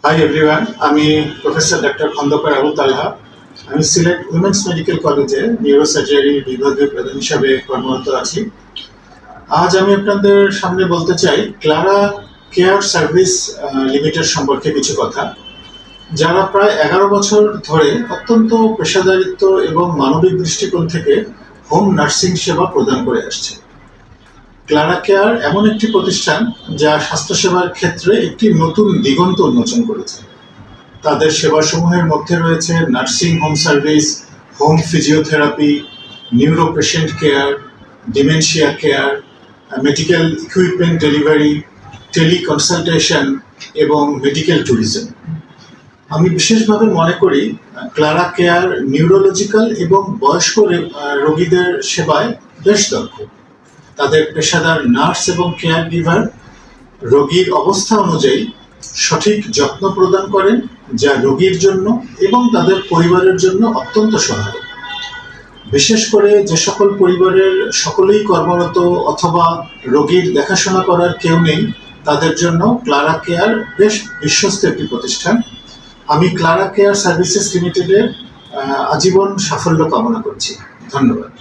Hi everyone, আমি professor doctor Khandakar Abu তালহা। আমি Sylhet women's medical কলেজে নিউরোসার্জারি বিভাগীয় প্রধান হিসাবে কর্মরত আছি। আজ আমি আপনাদের সামনে বলতে চাই ক্লারা কেয়ার সার্ভিস লিমিটেড সম্পর্কে কিছু কথা, যারা প্রায় 11 বছর ধরে অত্যন্ত পেশাদারিত্ব এবং মানবিক দৃষ্টিকোণ থেকে হোম নার্সিং সেবা প্রদান করে আসছে। ক্লারা কেয়ার এমন একটি প্রতিষ্ঠান যা স্বাস্থ্যসেবার ক্ষেত্রে একটি নতুন দিগন্ত উন্মোচন করেছে। তাদের সেবাসমূহের মধ্যে রয়েছে nursing home service, home physiotherapy, neuro patient care, dementia care, medical equipment delivery, teleconsultation এবং মেডিকেল ট্যুরিজম। আমি বিশেষভাবে মনে করি ক্লারা কেয়ার নিউরোলজিক্যাল এবং বয়স্ক রোগীদের সেবায় বেশ দক্ষ। তাদের পেশাদার নার্স এবং কেয়ার গিভার রোগীর অবস্থা অনুযায়ী সঠিক যত্ন প্রদান করেন, যা রোগীর জন্য এবং তাদের পরিবারের জন্য অত্যন্ত সহায়ক। বিশেষ করে যে সকল পরিবারের সকলেই কর্মরত অথবা রোগীর দেখাশোনা করার কেউ নেই, তাদের জন্য ক্লারা কেয়ার বেশ বিশ্বস্ত একটি প্রতিষ্ঠান। আমি ক্লারা কেয়ার সার্ভিসেস লিমিটেডের আজীবন সাফল্য কামনা করছি। ধন্যবাদ।